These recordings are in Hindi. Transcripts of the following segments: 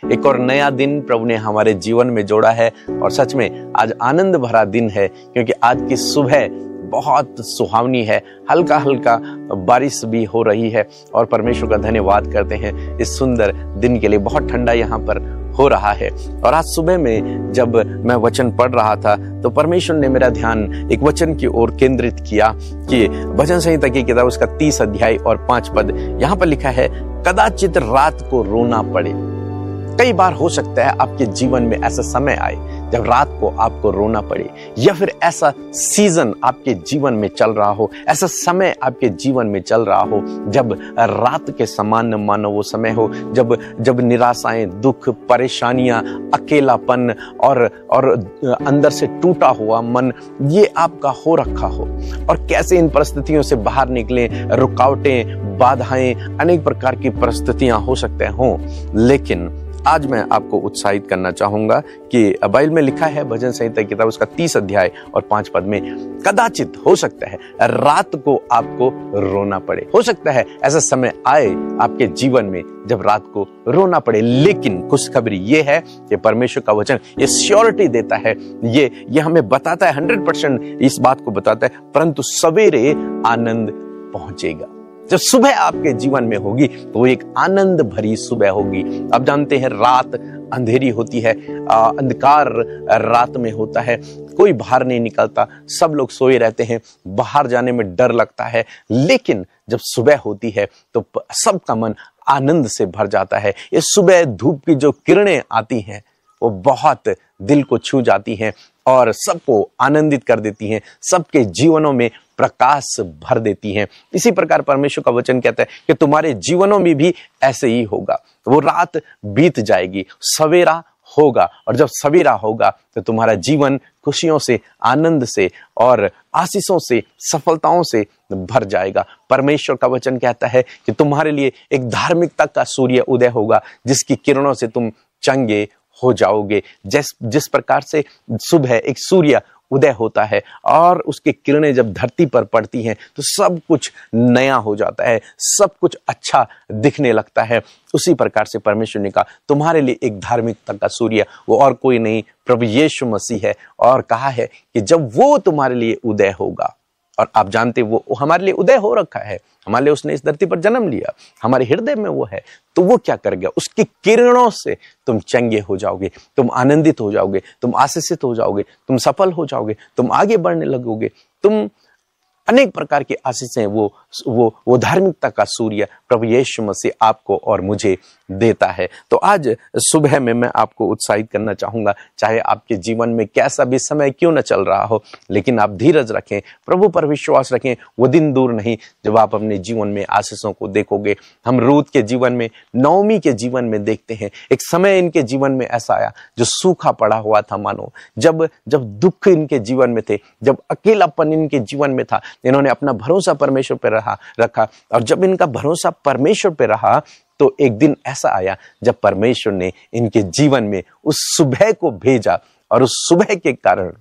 एक और नया दिन प्रभु ने हमारे जीवन में जोड़ा है और सच में आज आनंद भरा दिन है, क्योंकि आज की सुबह बहुत सुहावनी है। हल्का हल्का बारिश भी हो रही है और परमेश्वर का धन्यवाद करते हैं इस सुंदर दिन के लिए। बहुत ठंडा यहाँ पर हो रहा है। और आज सुबह में जब मैं वचन पढ़ रहा था तो परमेश्वर ने मेरा ध्यान एक वचन की ओर केंद्रित किया कि भजन संहिता की किताब उसका 30 अध्याय और 5 पद यहाँ पर लिखा है, कदाचित रात को रोना पड़े। कई बार हो सकता है आपके जीवन में ऐसा समय आए जब रात को आपको रोना पड़े, या फिर ऐसा सीजन आपके जीवन में चल रहा हो, ऐसा समय आपके जीवन में चल रहा हो जब रात के समान मानो वो समय हो, जब निराशाएं, दुख, परेशानियां, अकेलापन और अंदर से टूटा हुआ मन ये आपका हो रखा हो। और कैसे इन परिस्थितियों से बाहर निकले, रुकावटें, बाधाएं, अनेक प्रकार की परिस्थितियां हो सकते हों, लेकिन आज मैं आपको उत्साहित करना चाहूंगा कि बाइबल में लिखा है भजन संहिता की किताब उसका 30 अध्याय और 5 पद में, कदाचित हो सकता है रात को आपको रोना पड़े। हो सकता है ऐसा समय आए आपके जीवन में जब रात को रोना पड़े, लेकिन खुशखबरी ये है कि परमेश्वर का वचन ये श्योरिटी देता है, ये हमें बताता है, 100% इस बात को बताता है, परंतु सवेरे आनंद पहुंचेगा। जब सुबह आपके जीवन में होगी तो वो एक आनंद भरी सुबह होगी। आप जानते हैं रात अंधेरी होती है, अंधकार रात में होता है, कोई बाहर नहीं निकलता, सब लोग सोए रहते हैं, बाहर जाने में डर लगता है, लेकिन जब सुबह होती है तो सबका मन आनंद से भर जाता है। ये सुबह धूप की जो किरणें आती हैं वो बहुत दिल को छू जाती हैं और सबको आनंदित कर देती हैं, सबके जीवनों में प्रकाश भर देती हैं। इसी प्रकार परमेश्वर का वचन कहता है कि तुम्हारे जीवनों में भी ऐसे ही होगा। वो रात बीत जाएगी, सवेरा होगा, और जब सवेरा होगा तो तुम्हारा जीवन खुशियों से, आनंद से और आशीषों से, सफलताओं से भर जाएगा। परमेश्वर का वचन कहता है कि तुम्हारे लिए एक धार्मिकता का सूर्य उदय होगा, जिसकी किरणों से तुम चंगे हो जाओगे। जिस प्रकार से सुबह एक सूर्य उदय होता है और उसकी किरणें जब धरती पर पड़ती हैं तो सब कुछ नया हो जाता है, सब कुछ अच्छा दिखने लगता है। उसी प्रकार से परमेश्वर ने कहा तुम्हारे लिए एक धार्मिकता का सूर्य, वो और कोई नहीं प्रभु यीशु मसीह है, और कहा है कि जब वो तुम्हारे लिए उदय होगा, और आप जानते वो हमारे लिए उदय हो रखा है, हमारे लिए उसने इस धरती पर जन्म लिया, हमारे हृदय में वो है, तो वो क्या करेगा, उसकी किरणों से तुम चंगे हो जाओगे, तुम आनंदित हो जाओगे, तुम आशीषित हो जाओगे, तुम सफल हो जाओगे, तुम आगे बढ़ने लगोगे, तुम अनेक प्रकार की आशीषें वो धार्मिकता का सूर्य प्रभु यीशु मसीह आपको और मुझे देता है। तो आज सुबह में मैं आपको उत्साहित करना चाहूंगा, चाहे आपके जीवन में कैसा भी समय क्यों न चल रहा हो, लेकिन आप धीरज रखें, प्रभु पर विश्वास रखें। वो दिन दूर नहीं जब आप अपने जीवन में आशीषों को देखोगे। हम रूत के जीवन में, नौमी के जीवन में देखते हैं, एक समय इनके जीवन में ऐसा आया जो सूखा पड़ा हुआ था, मानो जब दुख इनके जीवन में थे, जब अकेलापन इनके जीवन में था, इन्होंने अपना भरोसा परमेश्वर पर रखा, और जब इनका भरोसा परमेश्वर पर रहा तो एक दिन ऐसा आया जब परमेश्वर ने इनके जीवन में उस सुबह को भेजा, और उस सुबह के कारण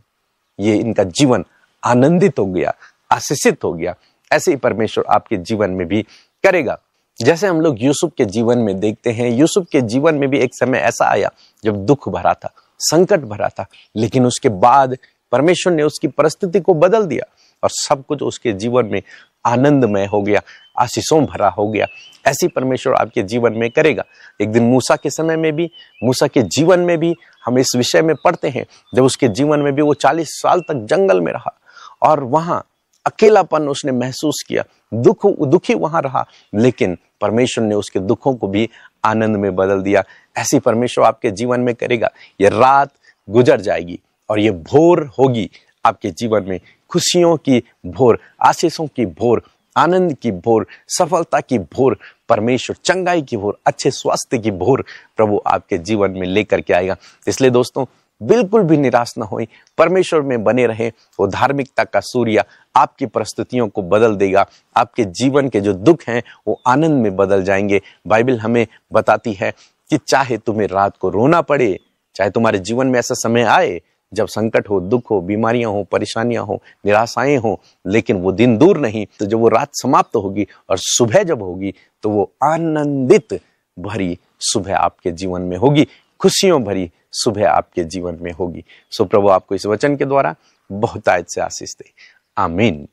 ये इनका जीवन आनंदित हो गया, आशीषित हो गया। ऐसे ही परमेश्वर आपके जीवन में भी करेगा। जैसे हम लोग यूसुफ के जीवन में देखते हैं, यूसुफ के जीवन में भी एक समय ऐसा आया जब दुख भरा था, संकट भरा था, लेकिन उसके बाद परमेश्वर ने उसकी परिस्थिति को बदल दिया और सब कुछ उसके जीवन में आनंदमय हो गया, आशीषों भरा हो गया। ऐसी परमेश्वर आपके जीवन में करेगा। एक दिन मूसा के समय में भी, मूसा के जीवन में भी हम इस विषय में पढ़ते हैं, जब उसके जीवन में भी वो 40 साल तक जंगल में रहा और वहां अकेलापन उसने महसूस किया, दुखी वहां रहा, लेकिन परमेश्वर ने उसके दुखों को भी आनंद में बदल दिया। ऐसी परमेश्वर आपके जीवन में करेगा। ये रात गुजर जाएगी और ये भोर होगी आपके जीवन में, खुशियों की भोर, आशीषों की भोर, आनंद की भोर, सफलता की भोर, परमेश्वर चंगाई की भोर, अच्छे स्वास्थ्य की भोर प्रभु आपके जीवन में लेकर के आएगा। इसलिए दोस्तों बिल्कुल भी निराश न होएं, परमेश्वर में बने रहें। वो धार्मिकता का सूर्य आपकी परिस्थितियों को बदल देगा, आपके जीवन के जो दुख हैं वो आनंद में बदल जाएंगे। बाइबल हमें बताती है कि चाहे तुम्हें रात को रोना पड़े, चाहे तुम्हारे जीवन में ऐसा समय आए जब संकट हो, दुख हो, बीमारियां हो, परेशानियां हो, निराशाएं हो, लेकिन वो दिन दूर नहीं। तो जब वो रात समाप्त होगी और सुबह जब होगी तो वो आनंदित भरी सुबह आपके जीवन में होगी, खुशियों भरी सुबह आपके जीवन में होगी। सो प्रभु आपको इस वचन के द्वारा बहुतायत से आशीष दे। आमीन।